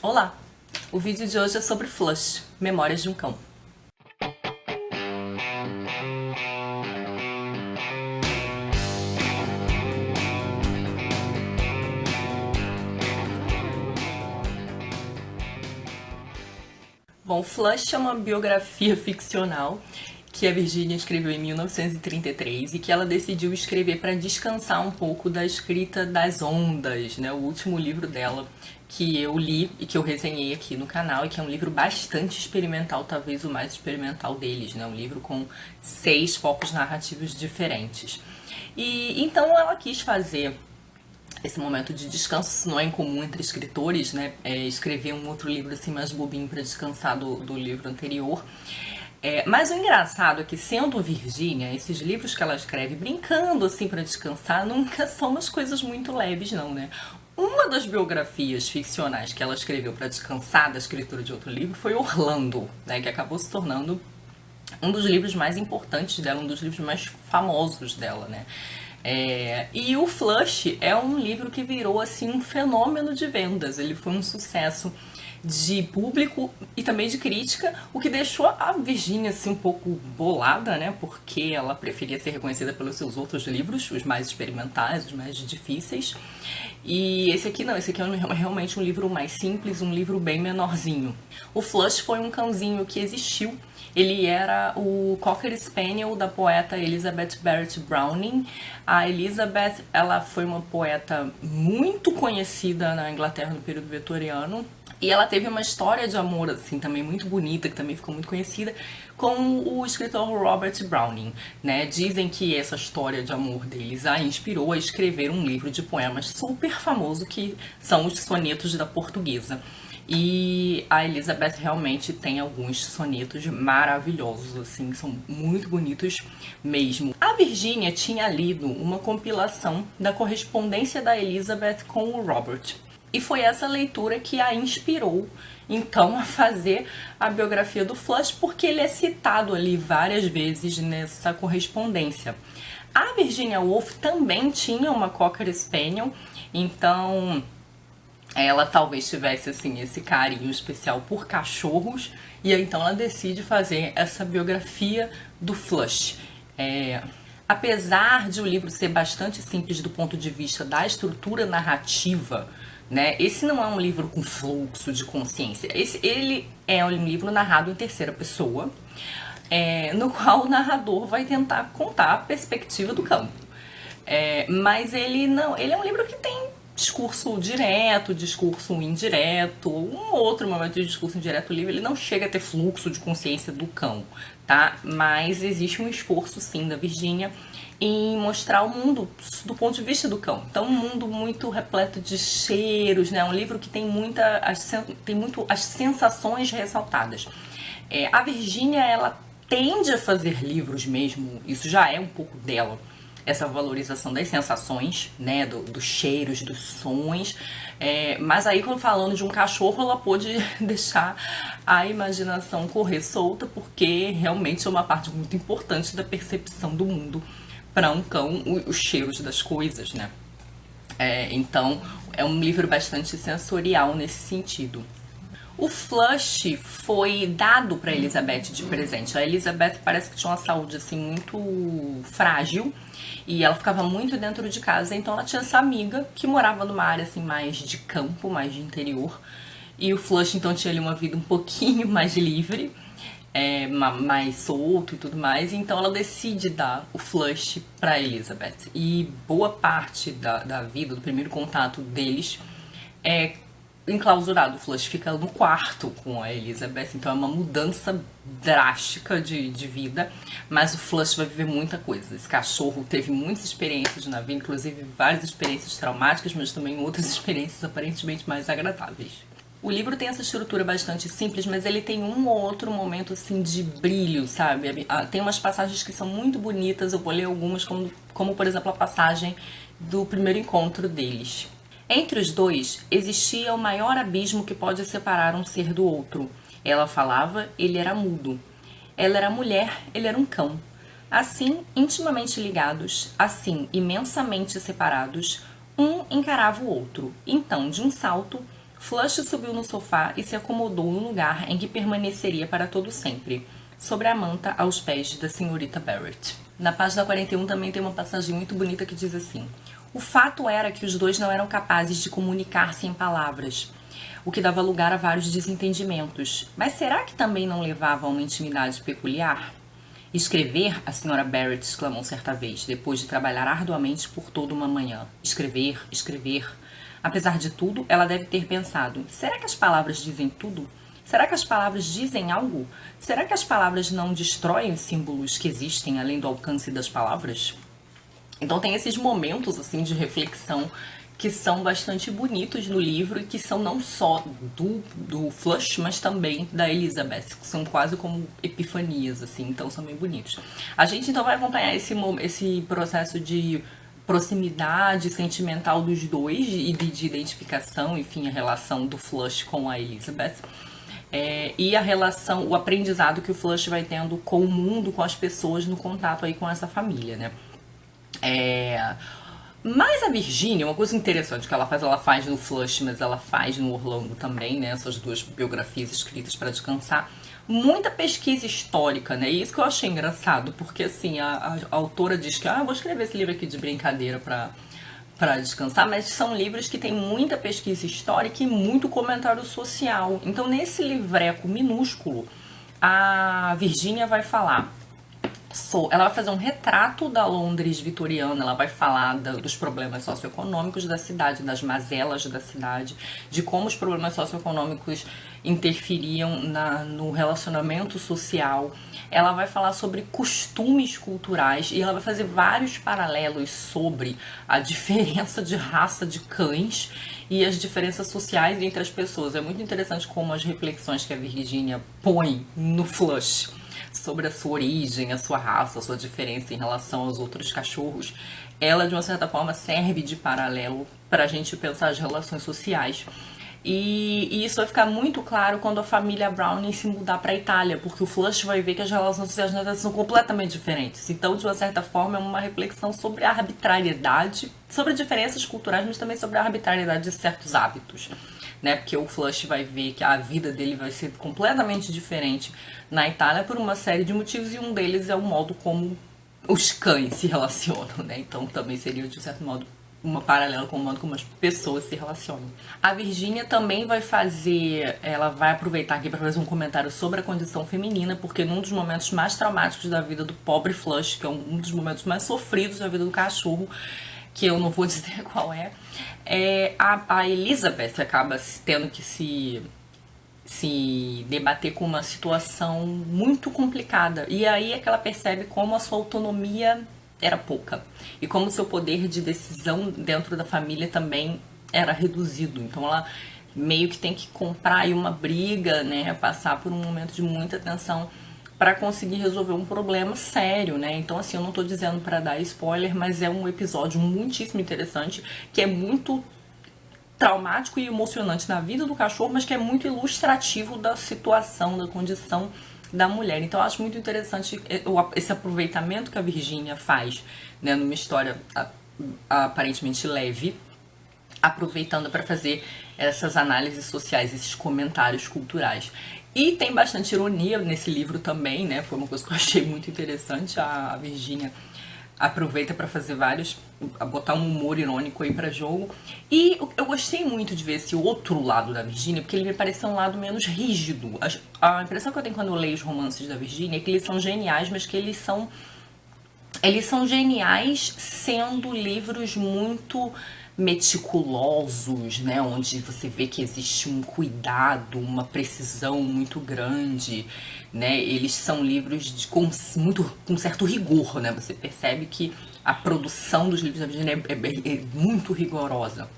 Olá! O vídeo de hoje é sobre Flush, Memórias de um Cão. Bom, Flush é uma biografia ficcional que a Virginia escreveu em 1933 e que ela decidiu escrever para descansar um pouco da escrita das ondas, né? O último livro dela que eu li e que eu resenhei aqui no canal, e que é um livro bastante experimental, talvez o mais experimental deles, né? Um livro com 6 focos narrativos diferentes. E então ela quis fazer esse momento de descanso. Não é incomum entre escritores, né? Escrever um outro livro assim mais bobinho para descansar do livro anterior. Mas o engraçado é que, sendo Virginia, esses livros que ela escreve brincando assim para descansar nunca são umas coisas muito leves, não, né? Uma das biografias ficcionais que ela escreveu para descansar da escritura de outro livro foi Orlando, né? Que acabou se tornando um dos livros mais importantes dela, um dos livros mais famosos dela, né? E o Flush é um livro que virou assim um fenômeno de vendas. Ele foi um sucesso de público e também de crítica, o que deixou a Virginia assim um pouco bolada, né? Porque ela preferia ser reconhecida pelos seus outros livros, os mais experimentais, os mais difíceis. E esse aqui não, esse aqui é realmente um livro mais simples, um livro bem menorzinho. O Flush foi um cãozinho que existiu. Ele era o Cocker Spaniel da poeta Elizabeth Barrett Browning. A Elizabeth, ela foi uma poeta muito conhecida na Inglaterra no período vitoriano. E ela teve uma história de amor, assim, também muito bonita, que também ficou muito conhecida, com o escritor Robert Browning, né? Dizem que essa história de amor deles a inspirou a escrever um livro de poemas super famoso, que são os sonetos da Portuguesa. E a Elizabeth realmente tem alguns sonetos maravilhosos, assim, são muito bonitos mesmo. A Virginia tinha lido uma compilação da correspondência da Elizabeth com o Robert. E foi essa leitura que a inspirou, então, a fazer a biografia do Flush, porque ele é citado ali várias vezes nessa correspondência. A Virginia Woolf também tinha uma Cocker Spaniel, então ela talvez tivesse assim esse carinho especial por cachorros, e então ela decide fazer essa biografia do Flush. Apesar de o livro ser bastante simples do ponto de vista da estrutura narrativa, né, esse não é um livro com fluxo de consciência. Ele é um livro narrado em terceira pessoa, no qual o narrador vai tentar contar a perspectiva do cão. Mas ele é um livro que tem discurso direto, discurso indireto, um outro momento de discurso indireto livre. Ele não chega a ter fluxo de consciência do cão, tá? Mas existe um esforço, sim, da Virginia em mostrar o mundo do ponto de vista do cão. Então, um mundo muito repleto de cheiros, né? Um livro que tem muito as sensações ressaltadas. A Virginia, ela tende a fazer livros mesmo, isso já é um pouco dela, essa valorização das sensações, né, dos cheiros, dos sons, mas aí, quando falando de um cachorro, ela pôde deixar a imaginação correr solta, porque realmente é uma parte muito importante da percepção do mundo para um cão, os cheiros das coisas, né? Então, é um livro bastante sensorial nesse sentido. O Flush foi dado para Elizabeth de presente. A Elizabeth parece que tinha uma saúde assim muito frágil e ela ficava muito dentro de casa, então ela tinha essa amiga que morava numa área assim mais de campo, mais de interior. E o Flush então tinha ali uma vida um pouquinho mais livre, mais solto e tudo mais. Então ela decide dar o Flush para Elizabeth. E boa parte da vida, do primeiro contato deles, é enclausurado. O Flush fica no quarto com a Elizabeth, então é uma mudança drástica de vida, mas o Flush vai viver muita coisa. Esse cachorro teve muitas experiências na vida, inclusive várias experiências traumáticas, mas também outras experiências aparentemente mais agradáveis. O livro tem essa estrutura bastante simples, mas ele tem um ou outro momento assim de brilho, sabe? Tem umas passagens que são muito bonitas, eu vou ler algumas, como por exemplo a passagem do primeiro encontro deles. Entre os dois existia o maior abismo que pode separar um ser do outro. Ela falava, ele era mudo. Ela era mulher, ele era um cão. Assim, intimamente ligados, assim, imensamente separados, um encarava o outro. Então, de um salto, Flush subiu no sofá e se acomodou no lugar em que permaneceria para todo sempre, sobre a manta aos pés da senhorita Barrett. Na página 41 também tem uma passagem muito bonita que diz assim: o fato era que os dois não eram capazes de comunicar-se em palavras, o que dava lugar a vários desentendimentos. Mas será que também não levava a uma intimidade peculiar? Escrever, a senhora Barrett exclamou certa vez, depois de trabalhar arduamente por toda uma manhã. Escrever, escrever. Apesar de tudo, ela deve ter pensado: será que as palavras dizem tudo? Será que as palavras dizem algo? Será que as palavras não destroem os símbolos que existem além do alcance das palavras? Então tem esses momentos assim de reflexão que são bastante bonitos no livro e que são não só do Flush, mas também da Elizabeth, que são quase como epifanias, assim, então são bem bonitos. A gente então vai acompanhar esse processo de proximidade sentimental dos dois e de identificação, enfim, a relação do Flush com a Elizabeth. E a relação, o aprendizado que o Flush vai tendo com o mundo, com as pessoas no contato aí com essa família, né? Mas a Virginia, uma coisa interessante que ela faz no Flush, mas ela faz no Orlando também, né? Essas duas biografias escritas para descansar. Muita pesquisa histórica, né? E isso que eu achei engraçado, porque assim, a autora diz que vou escrever esse livro aqui de brincadeira para descansar, mas são livros que tem muita pesquisa histórica e muito comentário social. Então, nesse livreco minúsculo, a Virginia vai falar. Ela vai fazer um retrato da Londres vitoriana, ela vai falar dos problemas socioeconômicos da cidade, das mazelas da cidade, de como os problemas socioeconômicos interferiam no relacionamento social. Ela vai falar sobre costumes culturais e ela vai fazer vários paralelos sobre a diferença de raça de cães e as diferenças sociais entre as pessoas. É muito interessante como as reflexões que a Virginia põe no Flush sobre a sua origem, a sua raça, a sua diferença em relação aos outros cachorros, ela de uma certa forma serve de paralelo para a gente pensar as relações sociais. E isso vai ficar muito claro quando a família Browning se mudar para a Itália, porque o Flush vai ver que as relações sociais na Itália são completamente diferentes. Então, de uma certa forma, é uma reflexão sobre a arbitrariedade, sobre diferenças culturais, mas também sobre a arbitrariedade de certos hábitos. Né? Porque o Flush vai ver que a vida dele vai ser completamente diferente na Itália por uma série de motivos, e um deles é o modo como os cães se relacionam, né? Então também seria, de certo modo, uma paralela com o modo como as pessoas se relacionam. A Virginia também ela vai aproveitar aqui para fazer um comentário sobre a condição feminina, porque num dos momentos mais traumáticos da vida do pobre Flush, que é um dos momentos mais sofridos da vida do cachorro, que eu não vou dizer qual a Elizabeth acaba tendo que se debater com uma situação muito complicada. E aí é que ela percebe como a sua autonomia era pouca. E como o seu poder de decisão dentro da família também era reduzido. Então ela meio que tem que comprar aí uma briga, né? Passar por um momento de muita tensão para conseguir resolver um problema sério, né? Então, assim, eu não tô dizendo para dar spoiler, mas é um episódio muitíssimo interessante, que é muito traumático e emocionante na vida do cachorro, mas que é muito ilustrativo da situação, da condição da mulher. Então, eu acho muito interessante esse aproveitamento que a Virginia faz, né, numa história aparentemente leve, aproveitando para fazer essas análises sociais, esses comentários culturais. E tem bastante ironia nesse livro também, né? Foi uma coisa que eu achei muito interessante. A Virginia aproveita para fazer botar um humor irônico aí para jogo. E eu gostei muito de ver esse outro lado da Virginia, porque ele me pareceu um lado menos rígido. A impressão que eu tenho quando eu leio os romances da Virginia é que eles são geniais, mas que eles são geniais sendo livros muito meticulosos, né, onde você vê que existe um cuidado, uma precisão muito grande, né? Eles são livros com certo rigor, né? Você percebe que a produção dos livros da Virginia é muito rigorosa.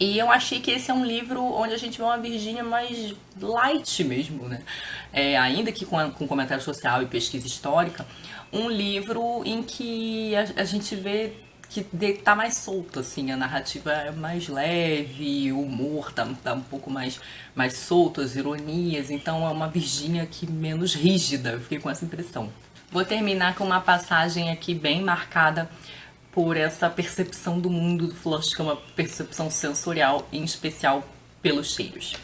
E eu achei que esse é um livro onde a gente vê uma Virginia mais light mesmo, né? Ainda que com comentário social e pesquisa histórica, um livro em que a gente vê que tá mais solto, assim, a narrativa é mais leve, o humor tá um pouco mais solto, as ironias, então é uma Virginia aqui menos rígida, eu fiquei com essa impressão. Vou terminar com uma passagem aqui bem marcada por essa percepção do mundo do Flush, que é uma percepção sensorial, em especial pelos cheiros.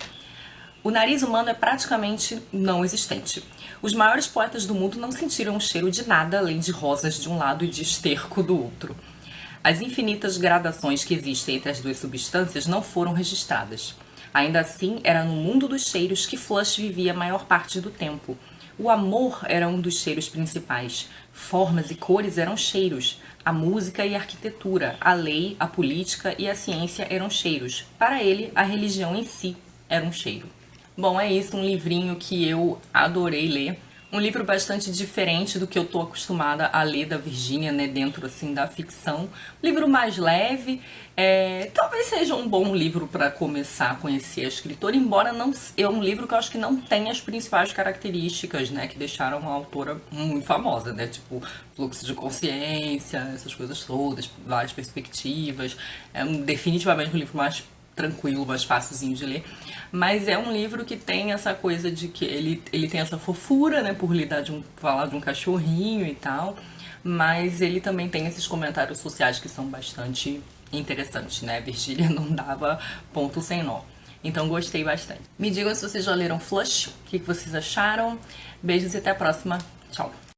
O nariz humano é praticamente não existente. Os maiores poetas do mundo não sentiram o cheiro de nada além de rosas de um lado e de esterco do outro. As infinitas gradações que existem entre as duas substâncias não foram registradas. Ainda assim, era no mundo dos cheiros que Flush vivia a maior parte do tempo. O amor era um dos cheiros principais. Formas e cores eram cheiros. A música e a arquitetura, a lei, a política e a ciência eram cheiros. Para ele, a religião em si era um cheiro. Bom, é isso, um livrinho que eu adorei ler. Um livro bastante diferente do que eu tô acostumada a ler da Virginia, né, dentro assim da ficção. Um livro mais leve, talvez seja um bom livro para começar a conhecer a escritora, embora não é um livro que eu acho que não tem as principais características, né, que deixaram a autora muito famosa, né, tipo fluxo de consciência, essas coisas todas, várias perspectivas. É definitivamente um livro mais tranquilo, mais fácilzinho de ler, mas é um livro que tem essa coisa de que ele tem essa fofura, né, por lidar falar de um cachorrinho e tal, mas ele também tem esses comentários sociais que são bastante interessantes, né, Virgínia não dava ponto sem nó. Então gostei bastante. Me digam se vocês já leram Flush, o que vocês acharam. Beijos e até a próxima. Tchau.